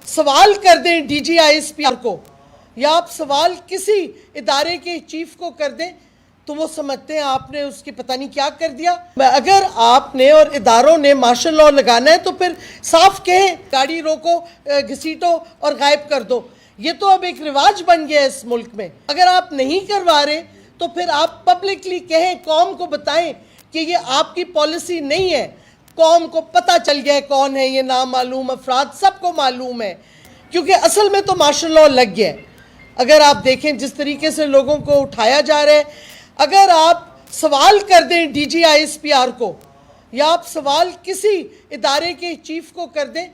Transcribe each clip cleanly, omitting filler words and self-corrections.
سوال کر دیں D G I S P R کو یا آپ سوال کسی ادارے کے چیف کو کر دیں تو وہ سمجھتے ہیں آپ نے اس کی پتہ نہیں کیا کر دیا۔ اگر آپ نے اور اداروں نے مارشل لاء لگانا ہے تو پھر صاف کہیں گاڑی روکو، گھسیٹو اور غائب کر دو۔ یہ تو اب ایک رواج بن گیا ہے اس ملک میں۔ اگر آپ نہیں کروا رہے تو پھر آپ پبلکلی کہیں، قوم کو بتائیں کہ یہ آپ کی پالیسی نہیں ہے۔ قوم کو پتہ چل گیا ہے کون ہے یہ نامعلوم افراد، سب کو معلوم ہے، کیونکہ اصل میں تو مارشل لاء لگ گیا ہے۔ اگر آپ دیکھیں جس طریقے سے لوگوں کو اٹھایا جا رہا ہے، اگر آپ سوال کر دیں D G I S P R کو یا آپ سوال کسی ادارے کے چیف کو کر دیں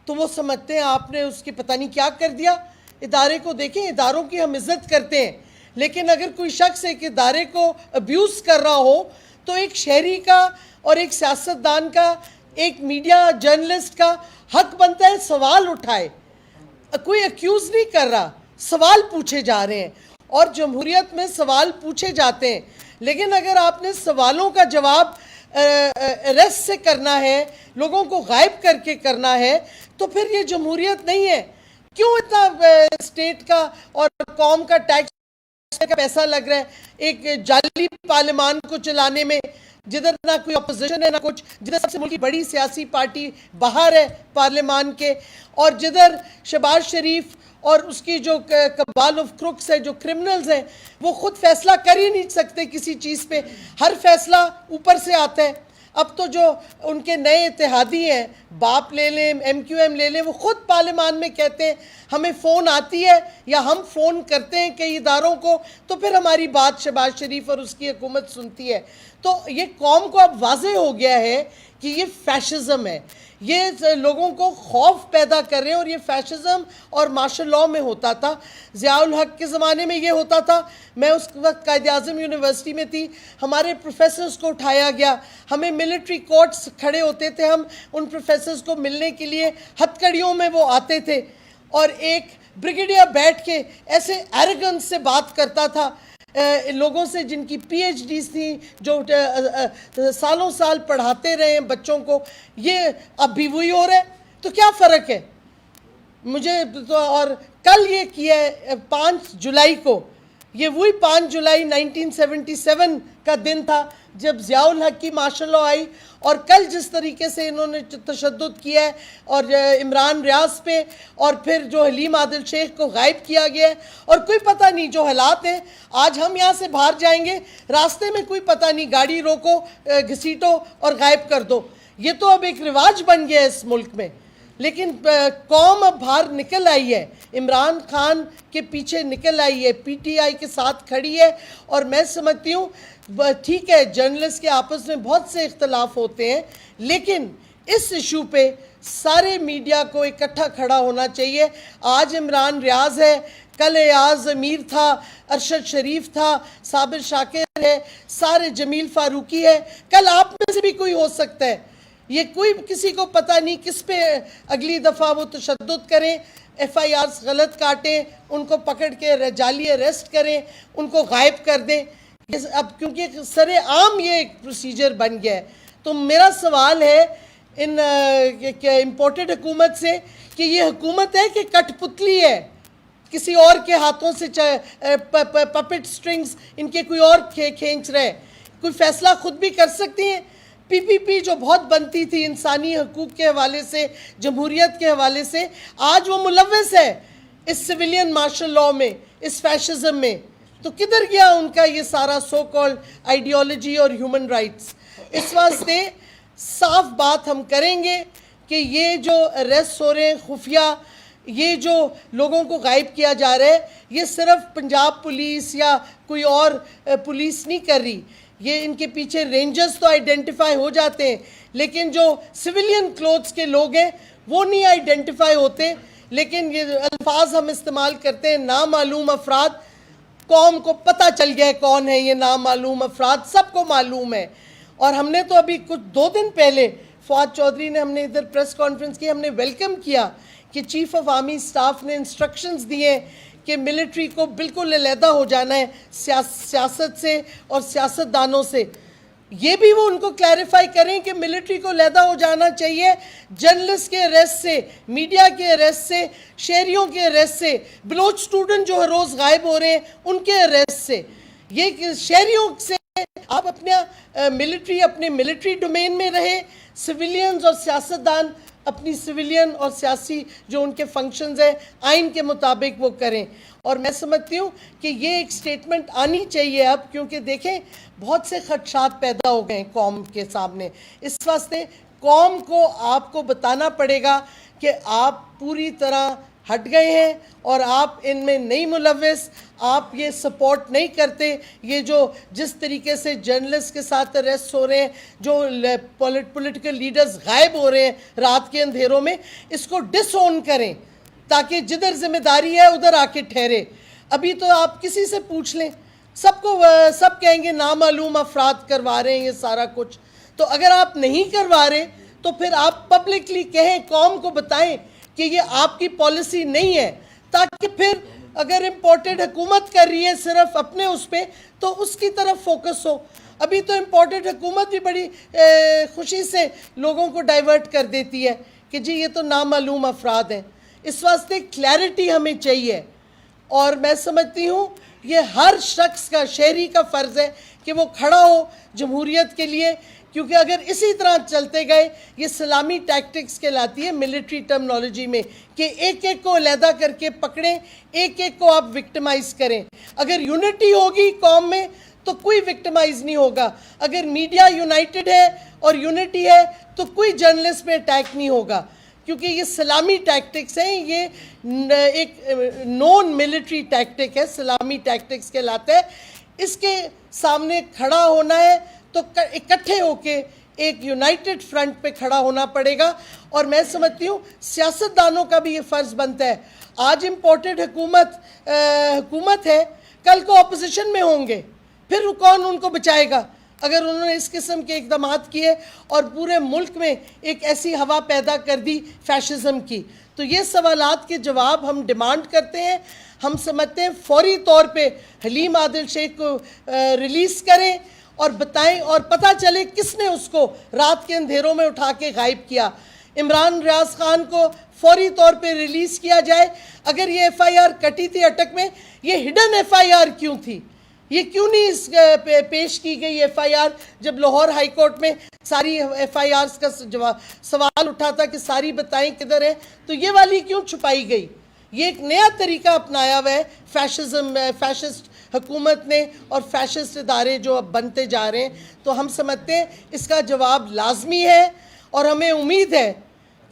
تو وہ سمجھتے ہیں آپ نے اس کی پتہ نہیں کیا کر دیا۔ ادارے کو دیکھیں، اداروں کی ہم عزت کرتے ہیں، لیکن اگر کوئی شخص ایک ادارے کو ابیوز کر رہا ہو تو ایک شہری کا اور ایک سیاستدان کا، ایک میڈیا جرنلسٹ کا حق بنتا ہے سوال اٹھائے۔ کوئی ایکیوز نہیں کر رہا، سوال پوچھے جا رہے ہیں اور جمہوریت میں سوال پوچھے جاتے ہیں، لیکن اگر آپ نے سوالوں کا جواب ریسٹ سے کرنا ہے، لوگوں کو غائب کر کے کرنا ہے، تو پھر یہ جمہوریت نہیں ہے۔ کیوں اتنا اسٹیٹ کا اور قوم کا ٹیکس کا پیسہ لگ رہا ہے ایک جعلی پارلیمان کو چلانے میں، جدھر نہ کوئی اپوزیشن ہے نہ کچھ، جدھر سب سے ملک کی بڑی سیاسی پارٹی باہر ہے پارلیمان کے، اور جدھر شہباز شریف اور اس کی جو کبال آف کروکس ہے، جو کرمنلز ہیں، وہ خود فیصلہ کر ہی نہیں سکتے کسی چیز پہ، ہر فیصلہ اوپر سے آتا ہے۔ اب تو جو ان کے نئے اتحادی ہیں، باپ لے لیں، ایم کیو ایم لے لیں، وہ خود پارلیمان میں کہتے ہیں ہمیں فون آتی ہے یا ہم فون کرتے ہیں کئی اداروں کو تو پھر ہماری بات شہباز شریف اور اس کی حکومت سنتی ہے۔ تو یہ قوم کو اب واضح ہو گیا ہے کہ یہ فیشزم ہے، یہ لوگوں کو خوف پیدا کر رہے ہیں، اور یہ فیشزم اور مارشل لاء میں ہوتا تھا۔ ضیاء الحق کے زمانے میں یہ ہوتا تھا، میں اس وقت قائد اعظم یونیورسٹی میں تھی، ہمارے پروفیسرز کو اٹھایا گیا، ہمیں ملٹری کورٹس کھڑے ہوتے تھے، ہم ان پروفیسرز کو ملنے کے لیے ہتھکڑیوں میں وہ آتے تھے، اور ایک بریگیڈیئر بیٹھ کے ایسے ایروگنس سے بات کرتا تھا لوگوں سے جن کی پی ایچ ڈیز تھیں، جو سالوں سال پڑھاتے رہے ہیں بچوں کو۔ یہ اب بھی وہی ہو رہا ہے، تو کیا فرق ہے؟ مجھے تو، اور کل یہ کیا ہے 5 جولائی کو، یہ وہی 5 جولائی 1977 کا دن تھا جب ضیاء الحق کی مارشل لاء آئی، اور کل جس طریقے سے انہوں نے تشدد کیا ہے اور عمران ریاض پہ، اور پھر جو حلیم عادل شیخ کو غائب کیا گیا ہے، اور کوئی پتہ نہیں جو حالات ہیں۔ آج ہم یہاں سے باہر جائیں گے، راستے میں کوئی پتہ نہیں، گاڑی روکو، گھسیٹو اور غائب کر دو۔ یہ تو اب ایک رواج بن گیا ہے اس ملک میں، لیکن قوم اب باہر نکل آئی ہے، عمران خان کے پیچھے نکل آئی ہے، پی ٹی آئی کے ساتھ کھڑی ہے، اور میں سمجھتی ہوں ٹھیک ہے جرنلسٹ کے آپس میں بہت سے اختلاف ہوتے ہیں، لیکن اس ایشو پہ سارے میڈیا کو اکٹھا کھڑا ہونا چاہیے۔ آج عمران ریاض ہے، کل ایاز امیر تھا، ارشد شریف تھا، صابر شاکر ہے، سارے جمیل فاروقی ہے، کل آپ میں سے بھی کوئی ہو سکتا ہے۔ یہ کوئی کسی کو پتہ نہیں کس پہ اگلی دفعہ وہ تشدد کریں، ایف آئی آرز غلط کاٹیں، ان کو پکڑ کے جعلی اریسٹ کریں، ان کو غائب کر دیں۔ اب کیونکہ سر عام یہ ایک پروسیجر بن گیا ہے، تو میرا سوال ہے ان امپورٹڈ حکومت سے کہ یہ حکومت ہے کہ کٹ پتلی ہے، کسی اور کے ہاتھوں سے پپٹ سٹرنگز ان کے کوئی اور کھینچ رہے، کوئی فیصلہ خود بھی کر سکتی ہیں۔ پی پی پی جو بہت بنتی تھی انسانی حقوق کے حوالے سے، جمہوریت کے حوالے سے، آج وہ ملوث ہے اس سویلین مارشل لاء میں، اس فیشزم میں۔ تو کدھر گیا ان کا یہ سارا سو کالڈ آئیڈیالوجی اور ہیومن رائٹس؟ اس واسطے صاف بات ہم کریں گے کہ یہ جو اریسٹ ہو رہے ہیں خفیہ، یہ جو لوگوں کو غائب کیا جا رہا ہے، یہ صرف پنجاب پولیس یا کوئی اور پولیس نہیں کر رہی، یہ ان کے پیچھے رینجرز تو آئیڈینٹیفائی ہو جاتے ہیں، لیکن جو سویلین کلوتھس کے لوگ ہیں وہ نہیں آئیڈینٹیفائی ہوتے۔ لیکن یہ الفاظ ہم استعمال کرتے ہیں نامعلوم افراد، قوم کو پتہ چل گیا ہے کون ہے یہ نامعلوم افراد، سب کو معلوم ہے۔ اور ہم نے تو ابھی کچھ 2 دن پہلے فواد چودھری نے، ہم نے ادھر پریس کانفرنس کی، ہم نے ویلکم کیا کہ چیف آف آرمی سٹاف نے انسٹرکشنز دیے کہ ملٹری کو بالکل علیحدہ ہو جانا ہے سیاست سے اور سیاستدانوں سے۔ یہ بھی وہ ان کو کلیریفائی کریں کہ ملٹری کو علیحدہ ہو جانا چاہیے جرنلسٹ کے اریسٹ سے، میڈیا کے اریسٹ سے، شہریوں کے اریسٹ سے، بلوچ سٹوڈنٹ جو ہر روز غائب ہو رہے ہیں ان کے اریسٹ سے، یہ شہریوں سے آپ اپنے ملٹری ڈومین میں رہیں، سویلینز اور سیاستدان اپنی سویلین اور سیاسی جو ان کے فنکشنز ہیں آئین کے مطابق وہ کریں۔ اور میں سمجھتی ہوں کہ یہ ایک سٹیٹمنٹ آنی چاہیے اب، کیونکہ دیکھیں بہت سے خدشات پیدا ہو گئے ہیں قوم کے سامنے، اس واسطے قوم کو آپ کو بتانا پڑے گا کہ آپ پوری طرح ہٹ گئے ہیں اور آپ ان میں نہیں ملوث، آپ یہ سپورٹ نہیں کرتے، یہ جو جس طریقے سے جرنلسٹ کے ساتھ اریسٹ ہو رہے ہیں، جو پولیٹیکل لیڈرز غائب ہو رہے ہیں رات کے اندھیروں میں، اس کو ڈس اون کریں تاکہ جدھر ذمہ داری ہے ادھر آ کے ٹھہرے۔ ابھی تو آپ کسی سے پوچھ لیں، سب کہیں گے نامعلوم افراد کروا رہے ہیں یہ سارا کچھ۔ تو اگر آپ نہیں کروا رہے تو پھر آپ پبلکلی کہیں، قوم کو بتائیں کہ یہ آپ کی پالیسی نہیں ہے، تاکہ پھر اگر امپورٹڈ حکومت کر رہی ہے صرف اپنے اس پہ تو اس کی طرف فوکس ہو۔ ابھی تو امپورٹڈ حکومت بھی بڑی خوشی سے لوگوں کو ڈائیورٹ کر دیتی ہے کہ جی یہ تو نامعلوم افراد ہیں۔ اس واسطے کلیئرٹی ہمیں چاہیے، اور میں سمجھتی ہوں یہ ہر شخص کا، شہری کا فرض ہے کہ وہ کھڑا ہو جمہوریت کے لیے، کیونکہ اگر اسی طرح چلتے گئے یہ سلامی ٹیکٹکس کہلاتی ہے ملٹری ٹرمنالوجی میں، کہ ایک ایک کو علیحدہ کر کے پکڑیں، ایک ایک کو آپ وکٹمائز کریں۔ اگر یونٹی ہوگی قوم میں تو کوئی وکٹمائز نہیں ہوگا، اگر میڈیا یونائٹڈ ہے اور یونٹی ہے تو کوئی جرنلسٹ پہ اٹیک نہیں ہوگا، کیونکہ یہ سلامی ٹیکٹکس ہیں، یہ ایک نون ملٹری ٹیکٹک ہے، سلامی ٹیکٹکس کہلاتا ہے۔ اس کے سامنے کھڑا ہونا ہے تو اکٹھے ہو کے ایک یونائٹڈ فرنٹ پہ کھڑا ہونا پڑے گا، اور میں سمجھتی ہوں سیاستدانوں کا بھی یہ فرض بنتا ہے۔ آج امپورٹڈ حکومت ہے، کل کو اپوزیشن میں ہوں گے، پھر کون ان کو بچائے گا اگر انہوں نے اس قسم کے اقدامات کیے اور پورے ملک میں ایک ایسی ہوا پیدا کر دی فیشزم کی۔ تو یہ سوالات کے جواب ہم ڈیمانڈ کرتے ہیں، ہم سمجھتے ہیں فوری طور پہ حلیم عادل شیخ کو ریلیز کریں اور بتائیں، اور پتہ چلے کس نے اس کو رات کے اندھیروں میں اٹھا کے غائب کیا۔ عمران ریاض خان کو فوری طور پہ ریلیز کیا جائے۔ اگر یہ ایف آئی آر کٹی تھی اٹک میں، یہ ہڈن ایف آئی آر کیوں تھی؟ یہ کیوں نہیں پیش کی گئی ایف آئی آر جب لاہور ہائی کورٹ میں ساری ایف آئی آرز کا سوال اٹھا تھا کہ ساری بتائیں کدھر ہے، تو یہ والی کیوں چھپائی گئی؟ یہ ایک نیا طریقہ اپنایا ہوا ہے فیشسٹ حکومت نے اور فیشسٹ ادارے جو اب بنتے جا رہے ہیں۔ تو ہم سمجھتے ہیں اس کا جواب لازمی ہے، اور ہمیں امید ہے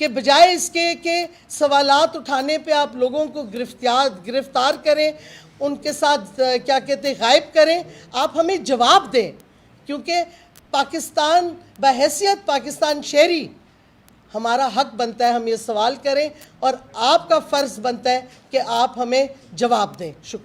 کہ بجائے اس کے کہ سوالات اٹھانے پہ آپ لوگوں کو گرفتار کریں، ان کے ساتھ کیا کہتے ہیں غائب کریں، آپ ہمیں جواب دیں، کیونکہ پاکستان بحیثیت پاکستان شہری ہمارا حق بنتا ہے ہم یہ سوال کریں، اور آپ کا فرض بنتا ہے کہ آپ ہمیں جواب دیں۔ شکریہ۔